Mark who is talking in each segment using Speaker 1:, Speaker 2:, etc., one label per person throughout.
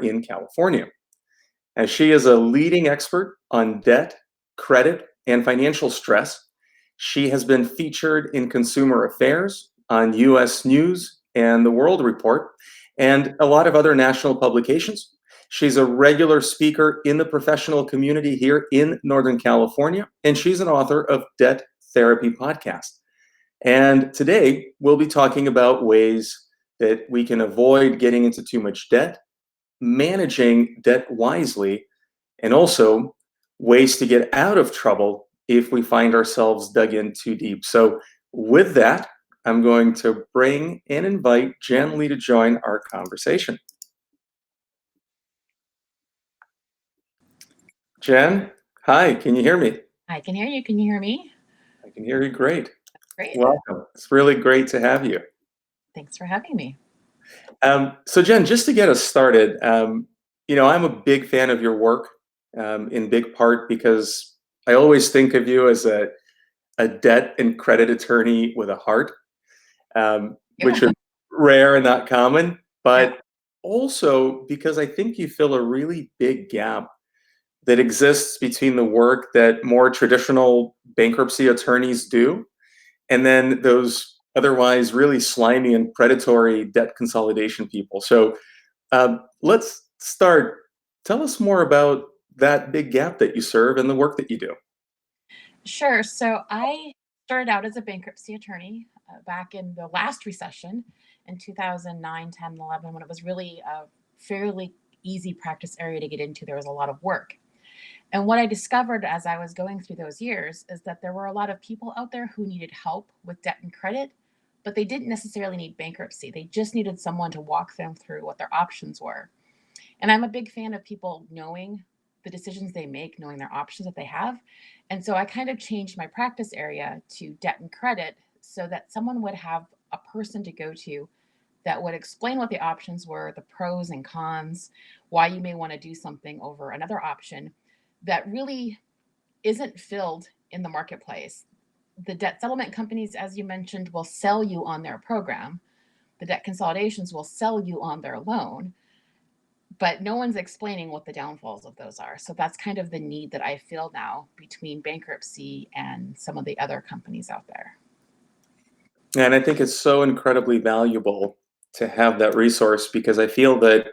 Speaker 1: in California. And she is a leading expert on debt, credit, and financial stress. She has been featured in Consumer Affairs, on US News and the World Report, and a lot of other national publications. She's a regular speaker in the professional community here in Northern California, and she's an author of Debt Therapy Podcast. And today we'll be talking about ways that we can avoid getting into too much debt, managing debt wisely, and also ways to get out of trouble if we find ourselves dug in too deep. So with that, I'm going to bring and invite Jen Lee to join our conversation. Jen, hi, can you hear me?
Speaker 2: I can hear you. Can you hear me?
Speaker 1: I can hear you great.
Speaker 2: Great.
Speaker 1: Welcome. It's really great to have you.
Speaker 2: Thanks for having me.
Speaker 1: So Jen, just to get us started, I'm a big fan of your work, in big part because I always think of you as a debt and credit attorney with a heart, which is rare and not common, but also because I think you fill a really big gap that exists between the work that more traditional bankruptcy attorneys do and then those otherwise really slimy and predatory debt consolidation people. So let's start. Tell us more about that big gap that you serve and the work that you do.
Speaker 2: Sure. So I started out as a bankruptcy attorney back in the last recession in 2009, 10, 11, when it was really a fairly easy practice area to get into. There was a lot of work. And what I discovered as I was going through those years is that there were a lot of people out there who needed help with debt and credit, but they didn't necessarily need bankruptcy. They just needed someone to walk them through what their options were. And I'm a big fan of people knowing the decisions they make, knowing their options that they have. And so I kind of changed my practice area to debt and credit so that someone would have a person to go to that would explain what the options were, the pros and cons, why you may want to do something over another option that really isn't filled in the marketplace. The debt settlement companies, as you mentioned, will sell you on their program. The debt consolidations will sell you on their loan, but no one's explaining what the downfalls of those are. So that's kind of the need that I feel now between bankruptcy and some of the other companies out there.
Speaker 1: And I think it's so incredibly valuable to have that resource because I feel that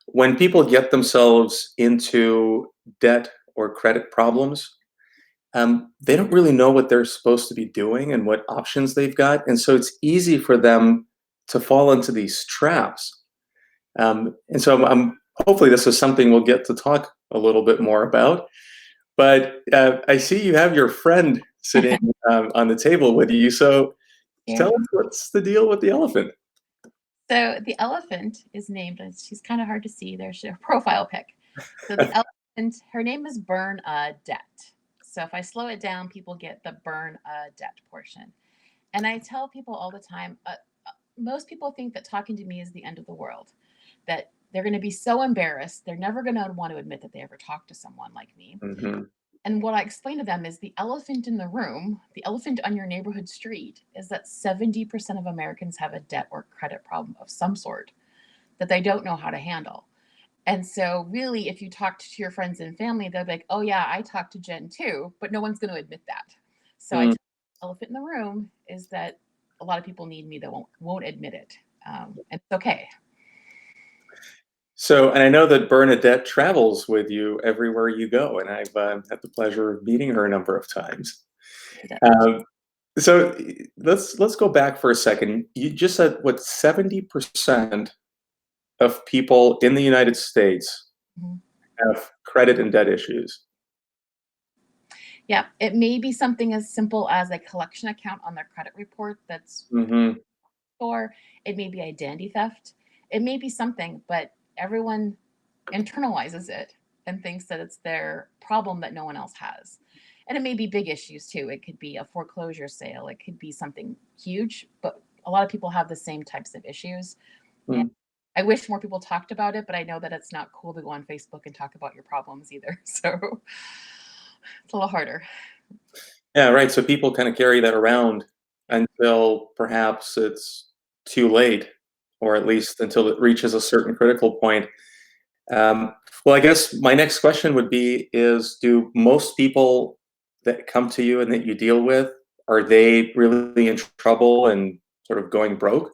Speaker 1: when people get themselves into debt or credit problems, they don't really know what they're supposed to be doing and what options they've got. And so it's easy for them to fall into these traps. And so I'm hopefully this is something we'll get to talk a little bit more about. But I see you have your friend sitting on the table with you. So tell us what's the deal with the elephant?
Speaker 2: So the elephant is named, and she's kind of hard to see. There's her profile pic. So the elephant, her name is Burn a Debt. So if I slow it down, people get the burn a debt portion. And I tell people all the time, most people think that talking to me is the end of the world, that they're going to be so embarrassed. They're never going to want to admit that they ever talked to someone like me.
Speaker 1: Mm-hmm.
Speaker 2: And what I explain to them is the elephant in the room, the elephant on your neighborhood street, is that 70% of Americans have a debt or credit problem of some sort that they don't know how to handle. And so really, if you talk to your friends and family, they'll be like, oh yeah, I talked to Jen too, but no one's going to admit that. So I tell the elephant in the room is that a lot of people need me that won't admit it. And it's okay.
Speaker 1: So, and I know that Bernadette travels with you everywhere you go, and I've had the pleasure of meeting her a number of times. Um, so let's go back for a second. You just said what 70% of people in the United States have credit and debt issues.
Speaker 2: Yeah, it may be something as simple as a collection account on their credit report that's, or it may be identity theft. It may be something, but everyone internalizes it and thinks that it's their problem that no one else has. And it may be big issues too. It could be a foreclosure sale. It could be something huge, but a lot of people have the same types of issues. And I wish more people talked about it, but I know that it's not cool to go on Facebook and talk about your problems either. So it's a little harder.
Speaker 1: Yeah, right. So people kind of carry that around until perhaps it's too late, or at least until it reaches a certain critical point. Um, well, I guess my next question would be is do most people that come to you and that you deal with, are they really in trouble and sort of going broke?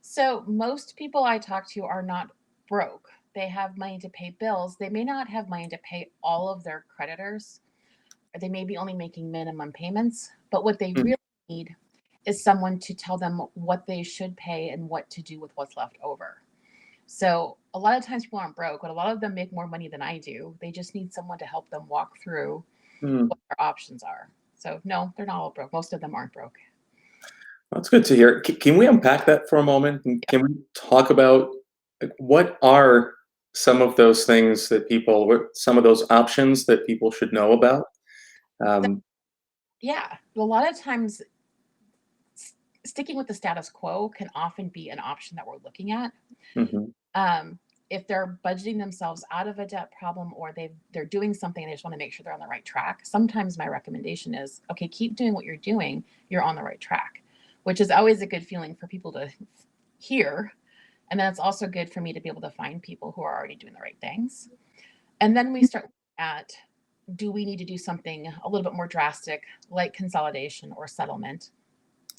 Speaker 2: So most people I talk to are not broke. They have money to pay bills. They may not have money to pay all of their creditors, or they may be only making minimum payments. But what they
Speaker 1: Mm,
Speaker 2: really need is someone to tell them what they should pay and what to do with what's left over. So a lot of times people aren't broke, but a lot of them make more money than I do. They just need someone to help them walk through
Speaker 1: mm.
Speaker 2: what their options are. So no, they're not all broke. Most of them aren't broke.
Speaker 1: That's good to hear. Can we unpack that for a moment? And can we talk about like, what are some of those things that people, what some of those options that people should know about?
Speaker 2: So,
Speaker 1: Um,
Speaker 2: yeah, a lot of times sticking with the status quo can often be an option that we're looking at.
Speaker 1: mhm,
Speaker 2: Um, if they're budgeting themselves out of a debt problem or they're doing something and they just want to make sure they're on the right track, sometimes my recommendation is, okay, keep doing what you're doing. You're on the right track, which is always a good feeling for people to hear. And then it's also good for me to be able to find people who are already doing the right things. And then we start at, do we need to do something a little bit more drastic, like consolidation or settlement?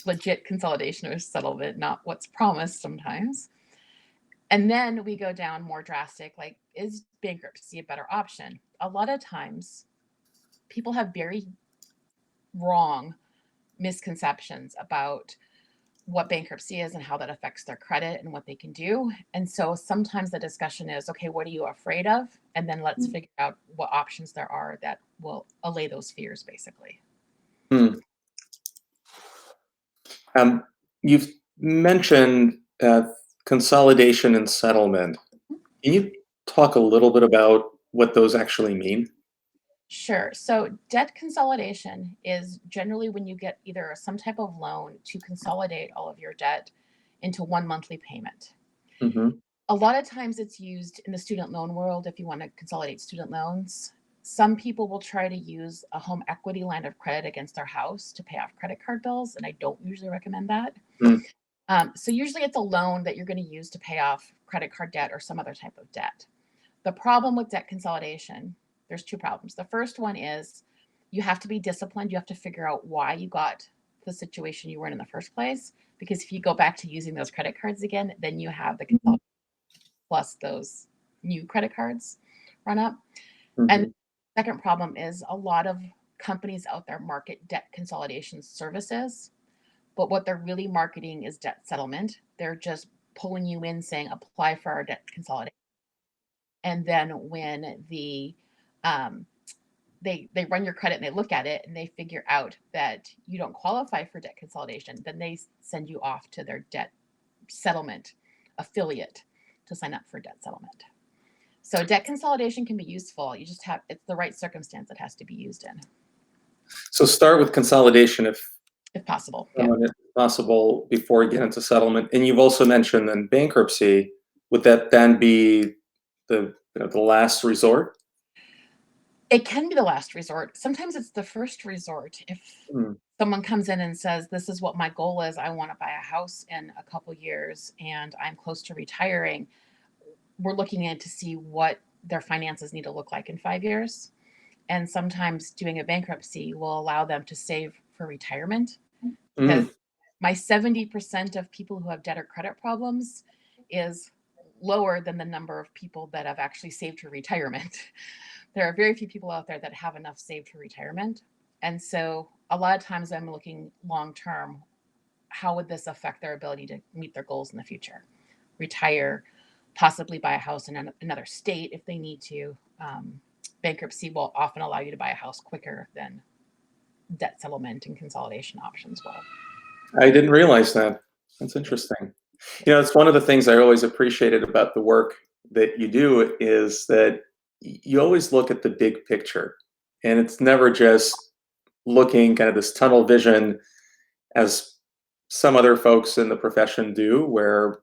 Speaker 2: Legit consolidation or settlement, not what's promised sometimes. And then we go down more drastic, like, is bankruptcy a better option? A lot of times people have very wrong misconceptions about what bankruptcy is and how that affects their credit and what they can do. And so sometimes the discussion is, okay, what are you afraid of? And then let's figure out what options there are that will allay those fears, basically.
Speaker 1: mm. Um, you've mentioned consolidation and settlement. Can you talk a little bit about what those actually mean?
Speaker 2: Sure. So debt consolidation is generally when you get either some type of loan to consolidate all of your debt into one monthly payment.
Speaker 1: Hmm.
Speaker 2: A lot of times it's used in the student loan world if you want to consolidate student loans. Some people will try to use a home equity line of credit against their house to pay off credit card bills, and I don't usually recommend that.
Speaker 1: Mm,
Speaker 2: So usually it's a loan that you're going to use to pay off credit card debt or some other type of debt. The problem with debt consolidation, there's two problems. The first one is you have to be disciplined. You have to figure out why you got the situation you were in the first place. Because if you go back to using those credit cards again, then you have the consolidation plus those new credit cards run up. And
Speaker 1: mhm.
Speaker 2: the second problem is a lot of companies out there market debt consolidation services, but what they're really marketing is debt settlement. They're just pulling you in saying apply for our debt consolidation. And then when um, they run your credit and they look at it and they figure out that you don't qualify for debt consolidation, then they send you off to their debt settlement affiliate to sign up for debt settlement. So debt consolidation can be useful. You just have it's the right circumstance it has to be used in,
Speaker 1: So start with consolidation
Speaker 2: if possible. Yeah.
Speaker 1: if possible before you get into settlement. And you've also mentioned then bankruptcy. Would that then be the last resort?
Speaker 2: It can be the last resort. Sometimes it's the first resort. If
Speaker 1: Mm,
Speaker 2: someone comes in and says, "This is what my goal is. I want to buy a house in a couple years and I'm close to retiring." We're looking in to see what their finances need to look like in 5 years. And sometimes doing a bankruptcy will allow them to save for retirement because
Speaker 1: mm.
Speaker 2: my 70% of people who have debt or credit problems is lower than the number of people that have actually saved for retirement. There are very few people out there that have enough saved for retirement. And so a lot of times I'm looking long term, how would this affect their ability to meet their goals in the future? Retire, possibly buy a house in another state if they need to. Bankruptcy will often allow you to buy a house quicker than debt settlement and consolidation options will.
Speaker 1: I didn't realize that. That's interesting. You know, it's one of the things I always appreciated about the work that you do is that you always look at the big picture, and it's never just looking kind of this tunnel vision as some other folks in the profession do, where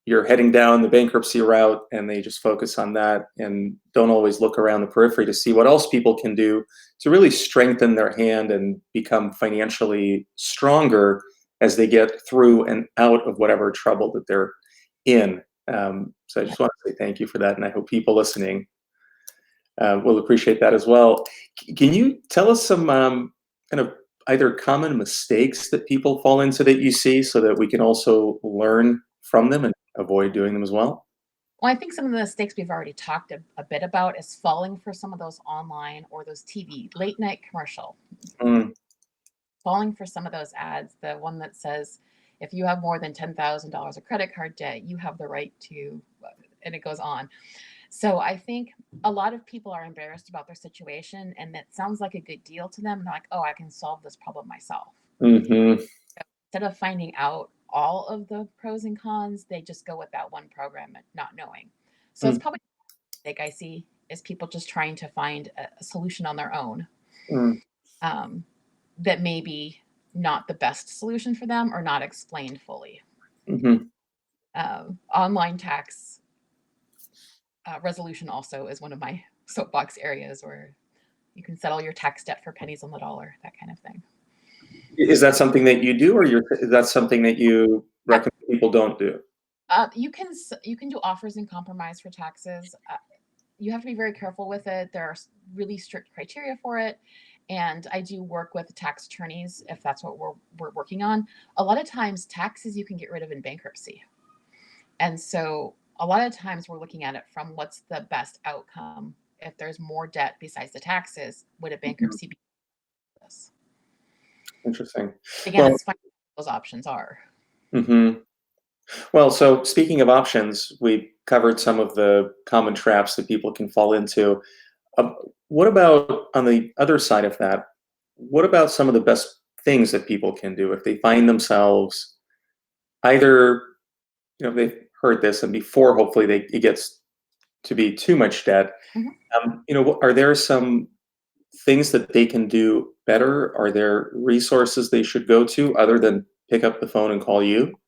Speaker 1: you're heading down the bankruptcy route and they just focus on that and don't always look around the periphery to see what else people can do to really strengthen their hand and become financially stronger as they get through and out of whatever trouble that they're in. So I
Speaker 2: Yeah.
Speaker 1: just want to say thank you for that, and I hope people listening will appreciate that as well. Can you tell us some kind of either common mistakes that people fall into that you see, so that we can also learn from them and avoid doing them as well?
Speaker 2: Well, I think some of the mistakes we've already talked a bit about is falling for some of those online or those TV late night commercial.
Speaker 1: Mm,
Speaker 2: Falling for some of those ads, the one that says, if you have more than $10,000 of credit card debt, you have the right to, and it goes on. So I think a lot of people are embarrassed about their situation, and that sounds like a good deal to them. And they're like, oh, I can solve this problem myself.
Speaker 1: hmm
Speaker 2: Instead of finding out all of the pros and cons, they just go with that one program and not knowing. So it's probably a mistake I see is people just trying to find a solution on their own,
Speaker 1: mm
Speaker 2: um, that may be not the best solution for them or not explained fully.
Speaker 1: hmm
Speaker 2: Online tax resolution also is one of my soapbox areas where you can settle your tax debt for pennies on the dollar, that kind of thing.
Speaker 1: Is that something that you do, or is that something that you recommend people don't do?
Speaker 2: You can do offers in compromise for taxes. You have to be very careful with it. There are really strict criteria for it, and I do work with tax attorneys if that's what we're working on. A lot of times, taxes you can get rid of in bankruptcy, and so a lot of times we're looking at it from what's the best outcome. If there's more debt besides the taxes, would a
Speaker 1: Mhm.
Speaker 2: bankruptcy be this?
Speaker 1: Interesting.
Speaker 2: Again,
Speaker 1: Well,
Speaker 2: it's finding what those options are.
Speaker 1: mhm. Well, so speaking of options, we covered some of the common traps that people can fall into. Um, what about on the other side of that? What about some of the best things that people can do if they find themselves either, they've heard this, and before hopefully it gets to be too much debt.
Speaker 2: Mhm.
Speaker 1: Are there some things that they can do better? Are there resources they should go to other than pick up the phone and call you?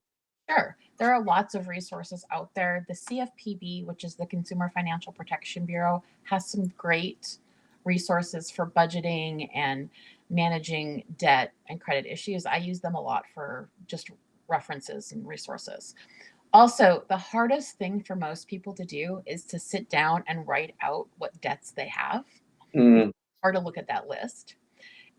Speaker 2: Sure. There are lots of resources out there. The CFPB, which is the Consumer Financial Protection Bureau, has some great resources for budgeting and managing debt and credit issues. I use them a lot for just references and resources. Also, the hardest thing for most people to do is to sit down and write out what debts they have.
Speaker 1: Mm,
Speaker 2: It's hard to look at that list.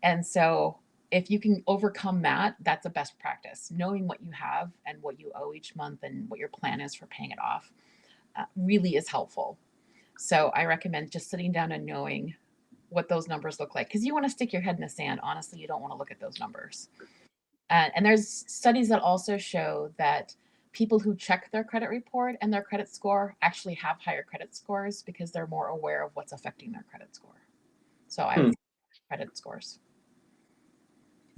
Speaker 2: And so if you can overcome that, that's a best practice. Knowing what you have and what you owe each month and what your plan is for paying it off really is helpful. So I recommend just sitting down and knowing what those numbers look like because you want to stick your head in the sand. Honestly, you don't want to look at those numbers. And there's studies that also show that people who check their credit report and their credit score actually have higher credit scores because they're more aware of what's affecting their credit score. So I
Speaker 1: hmm.
Speaker 2: would say credit scores.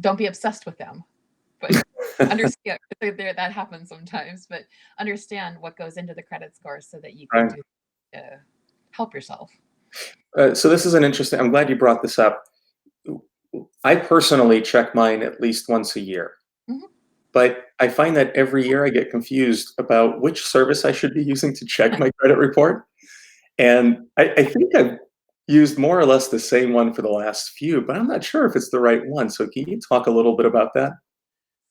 Speaker 2: Don't be obsessed with them, but understand that happens sometimes, but understand what goes into the credit score so that you can
Speaker 1: Right.
Speaker 2: do help yourself.
Speaker 1: So this is an interesting. I'm glad you brought this up. I personally check mine at least once a year,
Speaker 2: Mhm.
Speaker 1: but I find that every year I get confused about which service I should be using to check my credit report. And I think I've used more or less the same one for the last few, but I'm not sure if it's the right one. So can you talk a little bit about that?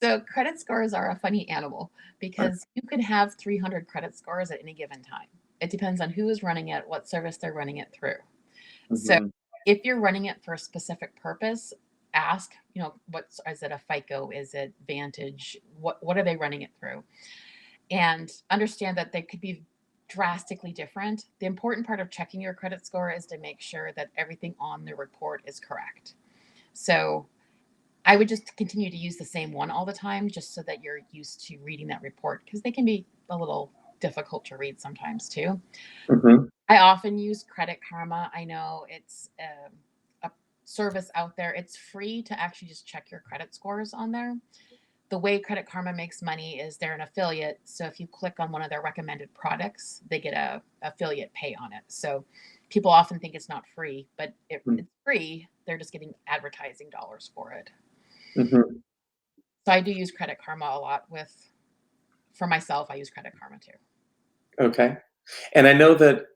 Speaker 2: So credit scores are a funny animal
Speaker 1: Right.
Speaker 2: because you could have 300 credit scores at any given time. It depends on who is running it, what service they're running it through. So
Speaker 1: Mhm.
Speaker 2: if you're running it for a specific purpose, ask, what is it, a FICO? Is it Vantage? What are they running it through? And understand that they could be drastically different. The important part of checking your credit score is to make sure that everything on the report is correct. So I would just continue to use the same one all the time just so that you're used to reading that report because they can be a little difficult to read sometimes too.
Speaker 1: Mhm.
Speaker 2: I often use Credit Karma. I know it's a service out there. It's free to actually just check your credit scores on there. The way Credit Karma makes money is they're an affiliate. So if you click on one of their recommended products, they get a affiliate pay on it. So people often think it's not free, but
Speaker 1: Mm,
Speaker 2: it's free. They're just getting advertising dollars for it.
Speaker 1: mhm.
Speaker 2: So I do use Credit Karma a lot for myself. I use Credit Karma too.
Speaker 1: Okay. And I know that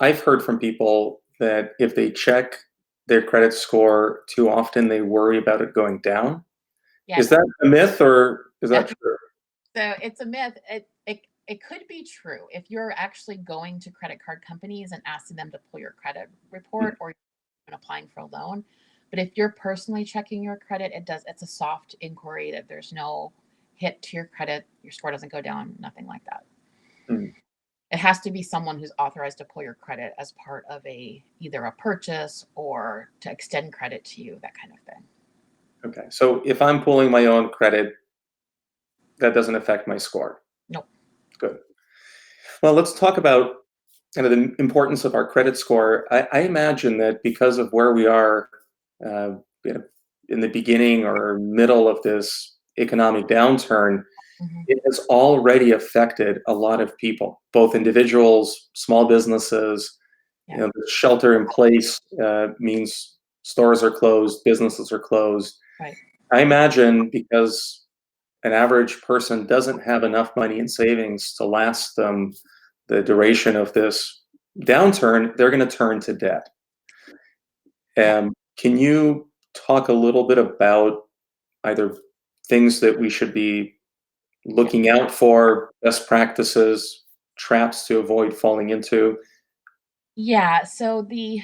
Speaker 1: I've heard from people that if they check their credit score too often, they worry about it going down.
Speaker 2: Yeah,
Speaker 1: Is
Speaker 2: no.
Speaker 1: that a myth, or is that true?
Speaker 2: So it's a myth. it could be true if you're actually going to credit card companies and asking them to pull your credit report or applying for a loan. But if you're personally checking your credit, it's a soft inquiry that there's no hit to your credit, your score doesn't go down, nothing like that.
Speaker 1: Mm.
Speaker 2: It has to be someone who's authorized to pull your credit as part of either a purchase or to extend credit to you, that kind of thing.
Speaker 1: Okay. So if I'm pulling my own credit, that doesn't affect my score.
Speaker 2: Nope.
Speaker 1: Good. Well, let's talk about kind of the importance of our credit score. I imagine that because of where we are uh, in the beginning or middle of this economic downturn,
Speaker 2: Mm-hmm.
Speaker 1: it has already affected a lot of people, both individuals, small businesses.
Speaker 2: Yeah.
Speaker 1: The shelter in place means stores are closed, businesses are closed.
Speaker 2: Right.
Speaker 1: I imagine because an average person doesn't have enough money in savings to last them the duration of this downturn, they're going to turn to debt. Can you talk a little bit about either things that we should be looking out for, best practices, traps to avoid falling into?
Speaker 2: Yeah. So the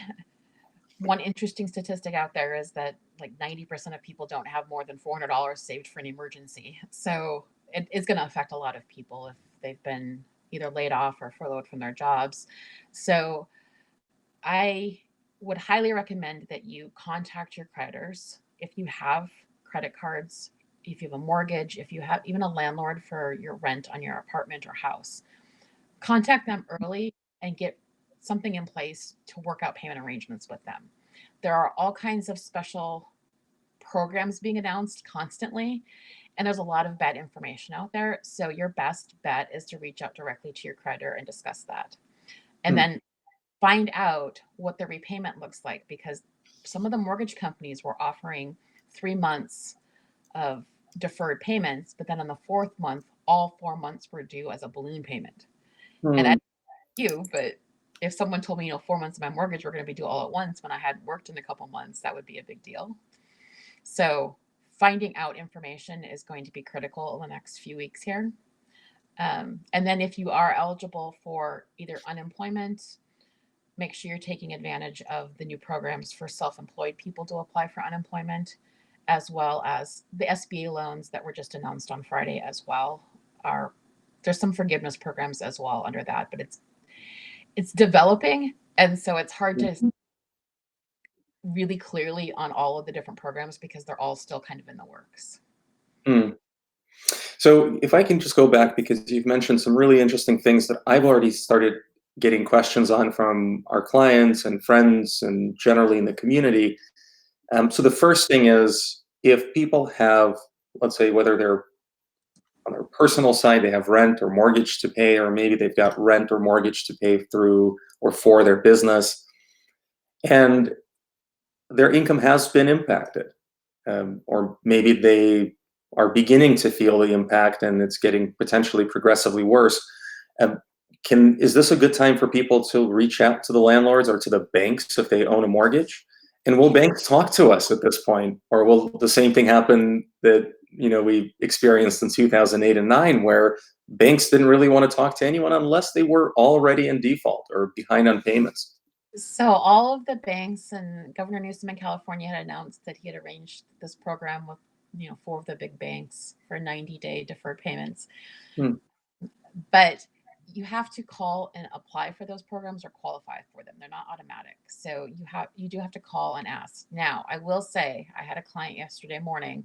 Speaker 2: one interesting statistic out there is that like 90% of people don't have more than $400 saved for an emergency. So it is going to affect a lot of people if they've been either laid off or furloughed from their jobs. So I would highly recommend that you contact your creditors if you have credit cards, if you have a mortgage, if you have even a landlord for your rent on your apartment or house. Contact them early and get something in place to work out payment arrangements with them. There are all kinds of special programs being announced constantly, and there's a lot of bad information out there. So, your best bet is to reach out directly to your creditor and discuss that. And
Speaker 1: Hmm.
Speaker 2: then find out what the repayment looks like because some of the mortgage companies were offering 3 months of deferred payments, but then on the fourth month, all 4 months were due as a balloon payment. And I
Speaker 1: Hmm.
Speaker 2: you, but if someone told me, 4 months of my mortgage were going to be due all at once when I had worked in a couple months, that would be a big deal. So finding out information is going to be critical in the next few weeks here. And then if you are eligible for either unemployment, make sure you're taking advantage of the new programs for self-employed people to apply for unemployment, as well as the SBA loans that were just announced on Friday as well. Are There's some forgiveness programs as well under that, but it's developing, and so it's hard to really clearly on all of the different programs because they're all still kind of in the works.
Speaker 1: Hmm. So if I can just go back, because you've mentioned some really interesting things that I've already started getting questions on from our clients and friends and generally in the community. So the first thing is if people have, let's say, whether they're on their personal side, they have rent or mortgage to pay, or maybe they've got rent or mortgage to pay through or for their business, and their income has been impacted, or maybe they are beginning to feel the impact and it's getting potentially progressively worse. Um, is this a good time for people to reach out to the landlords or to the banks if they own a mortgage? And will banks talk to us at this point, or will the same thing happen that we experienced in 2008 and 9, where banks didn't really want to talk to anyone unless they were already in default or behind on payments?
Speaker 2: So all of the banks and Governor Newsom in California had announced that he had arranged this program with four of the big banks for 90-day deferred payments.
Speaker 1: Hmm.
Speaker 2: But you have to call and apply for those programs or qualify for them. They're not automatic. So you do have to call and ask. Now, I will say I had a client yesterday morning.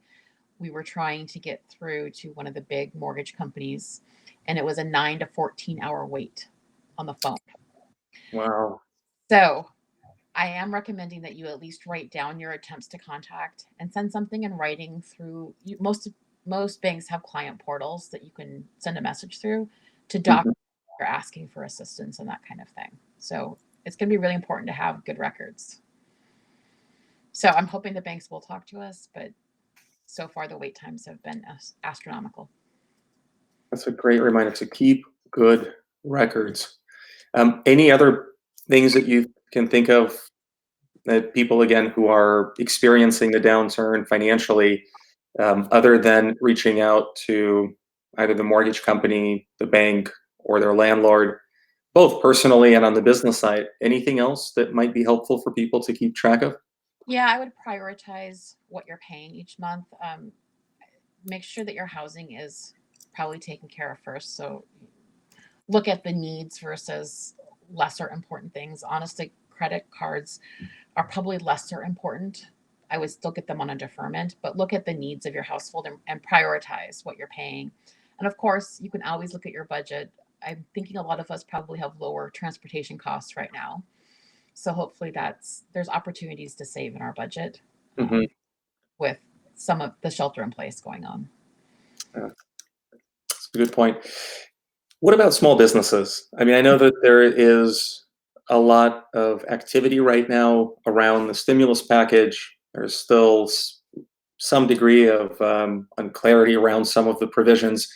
Speaker 2: We were trying to get through to one of the big mortgage companies, and it was a 9 to 14 hour wait on the phone.
Speaker 1: Wow.
Speaker 2: So I am recommending that you at least write down your attempts to contact and send something in writing through most banks have client portals that you can send a message through to
Speaker 1: Mhm.
Speaker 2: document you're asking for assistance and that kind of thing. So it's going to be really important to have good records. So I'm hoping the banks will talk to us, but so far the wait times have been astronomical.
Speaker 1: That's a great reminder to keep good records. Any other things that you can think of that people, again, who are experiencing the downturn financially, other than reaching out to either the mortgage company, the bank, or their landlord, both personally and on the business side. Anything else that might be helpful for people to keep track of?
Speaker 2: Yeah, I would prioritize what you're paying each month. Make sure that your housing is probably taken care of first. So look at the needs versus lesser important things. Honestly, credit cards are probably lesser important. I would still get them on a deferment, but look at the needs of your household and prioritize what you're paying. And of course, you can always look at your budget. I'm thinking a lot of us probably have lower transportation costs right now. So hopefully there's opportunities to save in our budget
Speaker 1: Hmm.
Speaker 2: with some of the shelter in place going on.
Speaker 1: That's a good point. What about small businesses? I mean, I know that there is a lot of activity right now around the stimulus package. There's still some degree of unclarity around some of the provisions.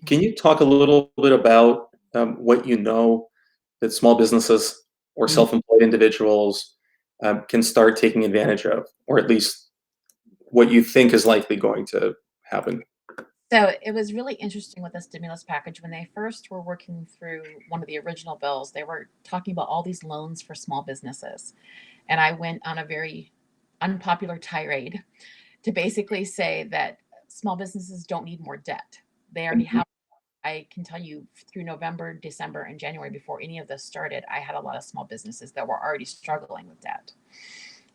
Speaker 1: Can you talk a little bit about what you know that small businesses or
Speaker 2: Mhm.
Speaker 1: self-employed individuals can start taking advantage of, or at least what you think is likely going to happen?
Speaker 2: So it was really interesting with the stimulus package when they first were working through one of the original bills. They were talking about all these loans for small businesses. And I went on a very unpopular tirade to basically say that small businesses don't need more debt. They already
Speaker 1: Mhm.
Speaker 2: have. I can tell you through November, December, and January, before any of this started, I had a lot of small businesses that were already struggling with debt.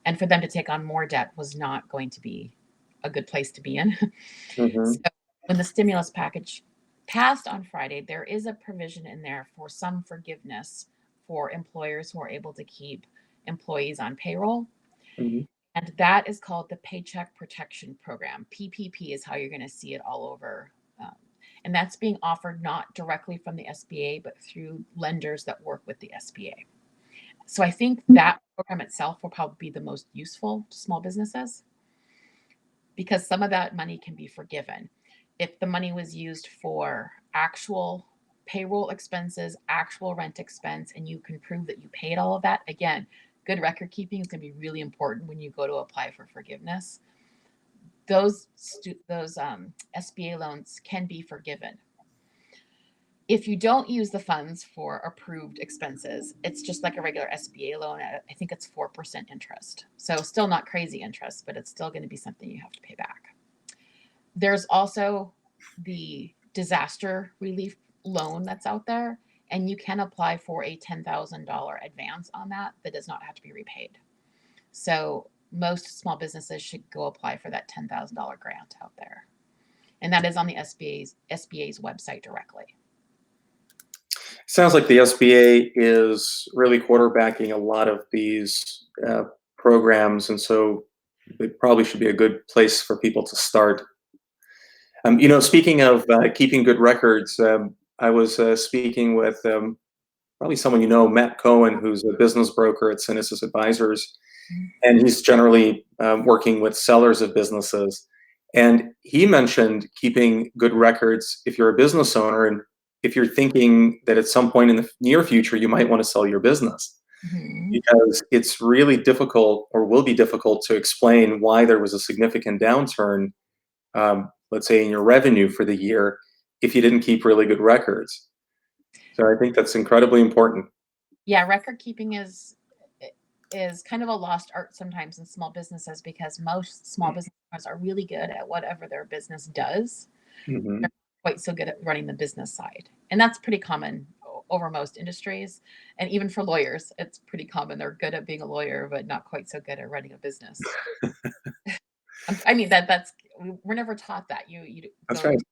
Speaker 2: And for them to take on more debt was not going to be a good place to be in. So
Speaker 1: Mhm.
Speaker 2: when the stimulus package passed on Friday, there is a provision in there for some forgiveness for employers who are able to keep employees on payroll.
Speaker 1: Mhm.
Speaker 2: And that is called the Paycheck Protection Program. PPP is how you're going to see it all over. Um, and that's being offered not directly from the SBA, but through lenders that work with the SBA. So I think that program itself will probably be the most useful to small businesses because some of that money can be forgiven. If the money was used for actual payroll expenses, actual rent expense, and you can prove that you paid all of that, again, good record keeping is going to be really important when you go to apply for forgiveness. Those SBA loans can be forgiven. If you don't use the funds for approved expenses, it's just like a regular SBA loan. I think it's 4% interest. So still not crazy interest, but it's still going to be something you have to pay back. There's also the disaster relief loan that's out there, and you can apply for a $10,000 advance on that does not have to be repaid. So most small businesses should go apply for that $10,000 grant out there. And that is on the SBA's website directly.
Speaker 1: Sounds like the SBA is really quarterbacking a lot of these programs, and so it probably should be a good place for people to start. Speaking of keeping good records, I was speaking with probably someone you know, Matt Cohen, who's a business broker at Synesis Advisors,
Speaker 2: Mhm.
Speaker 1: and he's generally working with sellers of businesses. And he mentioned keeping good records if you're a business owner and if you're thinking that at some point in the near future you might want to sell your business,
Speaker 2: Mhm.
Speaker 1: because it's really difficult or will be difficult to explain why there was a significant downturn, let's say in your revenue for the year, if you didn't keep really good records. So I think that's incredibly important.
Speaker 2: Yeah, record keeping is kind of a lost art sometimes in small businesses because most small business owners are really good at whatever their business does.
Speaker 1: Hmm.
Speaker 2: Quite so good at running the business side. And that's pretty common over most industries. And even for lawyers, it's pretty common. They're good at being a lawyer, but not quite so good at running a business. I mean, we're never taught that. You
Speaker 1: That's
Speaker 2: go
Speaker 1: right.
Speaker 2: to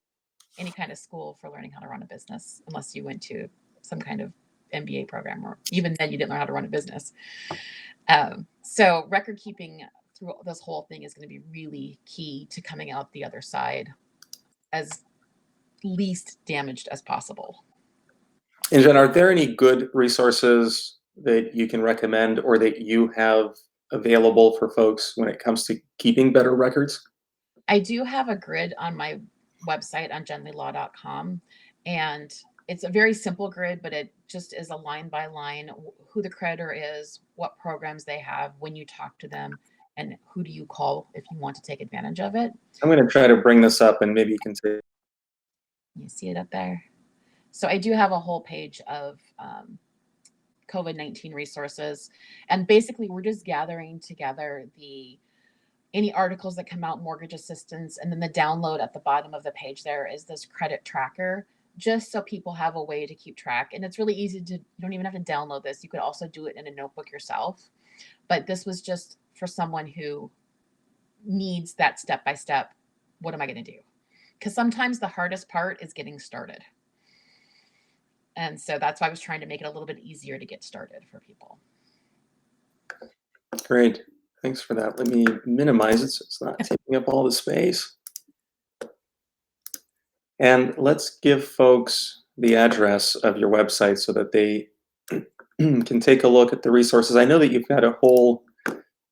Speaker 2: any kind of school for learning how to run a business unless you went to some kind of MBA program, or even then you didn't learn how to run a business. So record keeping through this whole thing is going to be really key to coming out the other side as least damaged as possible.
Speaker 1: And Jen, are there any good resources that you can recommend or that you have available for folks when it comes to keeping better records?
Speaker 2: I do have a grid on my website on genlylaw.com, and it's a very simple grid, but it just is a line by line who the creditor is, what programs they have, when you talk to them, and who do you call if you want to take advantage of it.
Speaker 1: I'm going to try to bring this up and maybe you can say,
Speaker 2: You see it up there? So I do have a whole page of COVID-19 resources. And basically, we're just gathering together any articles that come out, mortgage assistance, and then the download at the bottom of the page there is this credit tracker, just so people have a way to keep track. And it's really easy to, you don't even have to download this. You could also do it in a notebook yourself. But this was just for someone who needs that step by step. What am I going to do? Because sometimes the hardest part is getting started. And so that's why I was trying to make it a little bit easier to get started for people.
Speaker 1: Great. Thanks for that. Let me minimize it so it's not taking up all the space. And let's give folks the address of your website so that they can take a look at the resources. I know that you've got a whole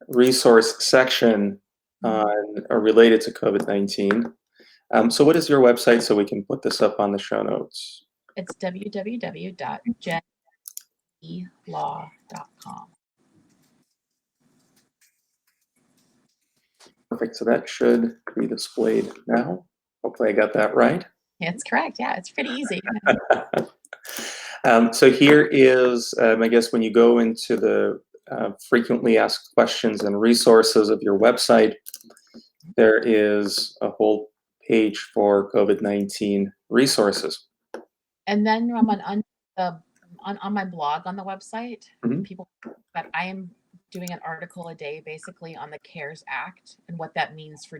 Speaker 1: resource section related to COVID-19. So what is your website so we can put this up on the show notes?
Speaker 2: It's www.jenlaw.com.
Speaker 1: Perfect. So that should be displayed now. Hopefully I got that right.
Speaker 2: It's correct. Yeah, it's pretty easy.
Speaker 1: So here is, I guess, when you go into the frequently asked questions and resources of your website, there is a whole page for COVID-19 resources.
Speaker 2: And then on my blog on the website, people that I am doing an article a day basically on the CARES Act and what that means for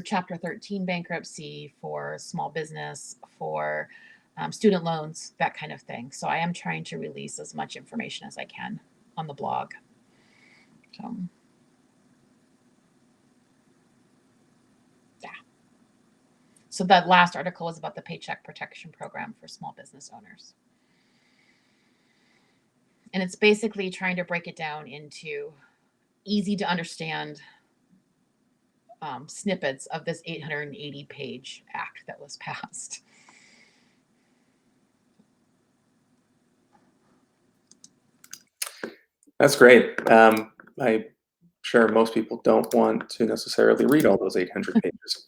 Speaker 2: Chapter 13 bankruptcy, for small business, for student loans, that kind of thing. So I am trying to release as much information as I can on the blog. So that last article was about the Paycheck Protection Program for small business owners. And it's basically trying to break it down into easy to understand snippets of this 880-page act that was passed.
Speaker 1: That's great. I'm sure most people don't want to necessarily read all those 800 pages.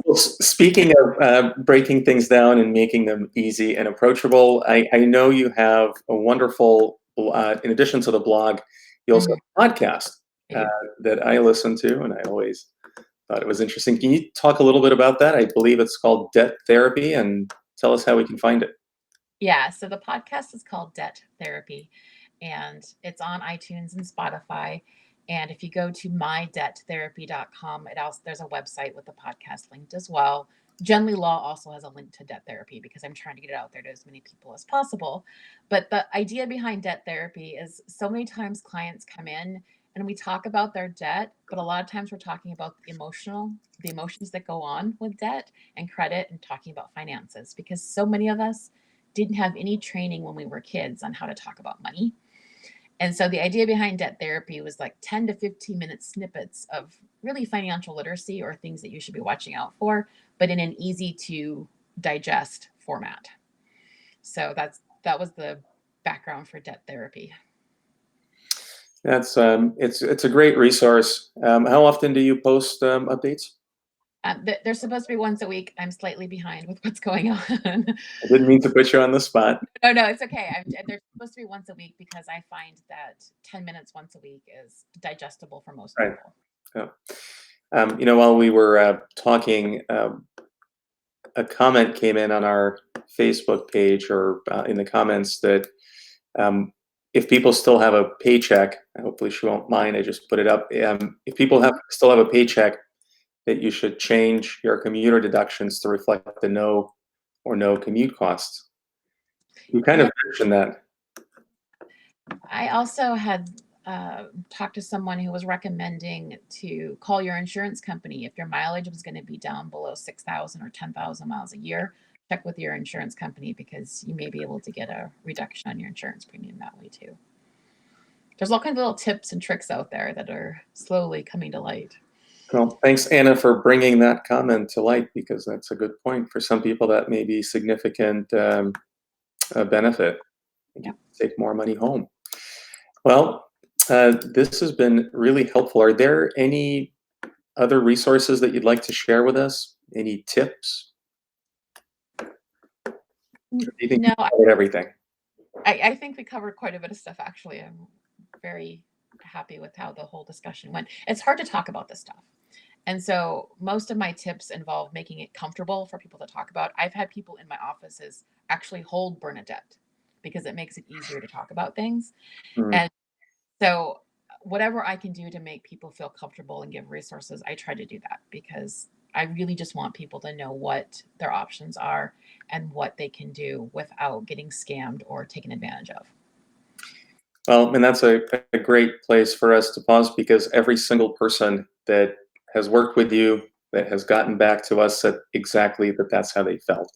Speaker 1: Well, speaking of breaking things down and making them easy and approachable, I know you have a wonderful, in addition to the blog, you also have a podcast that I listen to, and I always thought it was interesting. Can you talk a little bit about that? I believe it's called Debt Therapy, and tell us how we can find it.
Speaker 2: Yeah, so the podcast is called Debt Therapy, and it's on iTunes and Spotify. And if you go to mydebttherapy.com, there's a website with the podcast linked as well. Generally Law also has a link to Debt Therapy because I'm trying to get it out there to as many people as possible. But the idea behind Debt Therapy is so many times clients come in and we talk about their debt, but a lot of times we're talking about the emotions that go on with debt and credit, and talking about finances, because so many of us didn't have any training when we were kids on how to talk about money. And so the idea behind Debt Therapy was like 10 to 15 minute snippets of really financial literacy or things that you should be watching out for, but in an easy to digest format. So that was the background for Debt Therapy.
Speaker 1: That's it's a great resource. How often do you post updates?
Speaker 2: They're supposed to be once a week. I'm slightly behind with what's going on.
Speaker 1: I didn't mean to put you on the spot.
Speaker 2: Oh, no, it's okay. They're supposed to be once a week because I find that 10 minutes once a week is digestible for most people.
Speaker 1: Yeah. While we were talking, a comment came in on our Facebook page or in the comments that if people still have a paycheck, hopefully she won't mind, I just put it up. If people still have a paycheck, that you should change your commuter deductions to reflect the no commute costs. You kind of mentioned that.
Speaker 2: I also had talked to someone who was recommending to call your insurance company if your mileage was going to be down below 6,000 or 10,000 miles a year. Check with your insurance company because you may be able to get a reduction on your insurance premium that way too. There's all kinds of little tips and tricks out there that are slowly coming to light.
Speaker 1: Well, thanks, Anna, for bringing that comment to light, because that's a good point. For some people, that may be significant benefit.
Speaker 2: Yeah.
Speaker 1: Take more money home. Well, this has been really helpful. Are there any other resources that you'd like to share with us? Any tips? You think
Speaker 2: No,
Speaker 1: you covered everything?
Speaker 2: I think we covered quite a bit of stuff, actually. I'm very happy with how the whole discussion went. It's hard to talk about this stuff. And so most of my tips involve making it comfortable for people to talk about. I've had people in my offices actually hold Bernadette because it makes it easier to talk about things.
Speaker 1: Mm.
Speaker 2: And so whatever I can do to make people feel comfortable and give resources, I try to do that because I really just want people to know what their options are and what they can do without getting scammed or taken advantage of.
Speaker 1: Well, and that's a great place for us to pause because every single person that has worked with you, that has gotten back to us, said exactly that that's how they felt.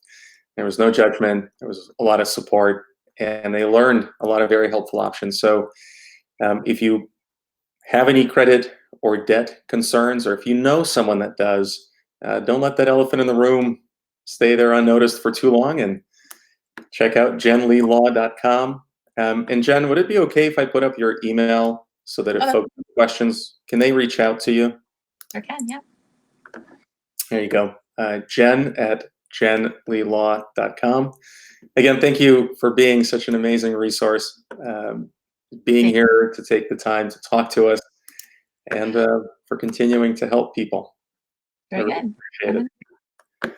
Speaker 1: There was no judgment, there was a lot of support, and they learned a lot of very helpful options. So if you have any credit or debt concerns, or if you know someone that does, don't let that elephant in the room stay there unnoticed for too long, and check out jenleelaw.com. And Jen, would it be okay if I put up your email so that if
Speaker 2: Oh,
Speaker 1: folks have questions, can they reach out to you?
Speaker 2: there can, yeah.
Speaker 1: There you go. Jen at jenleelaw.com. Again, thank you for being such an amazing resource, being
Speaker 2: Thank
Speaker 1: here to take the time to talk to us, and for continuing to help people. I
Speaker 2: Very
Speaker 1: really
Speaker 2: good.
Speaker 1: appreciate it.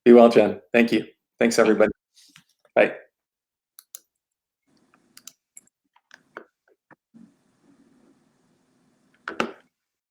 Speaker 1: Be well, Jen. Thank you. Thanks,
Speaker 2: Thank
Speaker 1: everybody. Bye.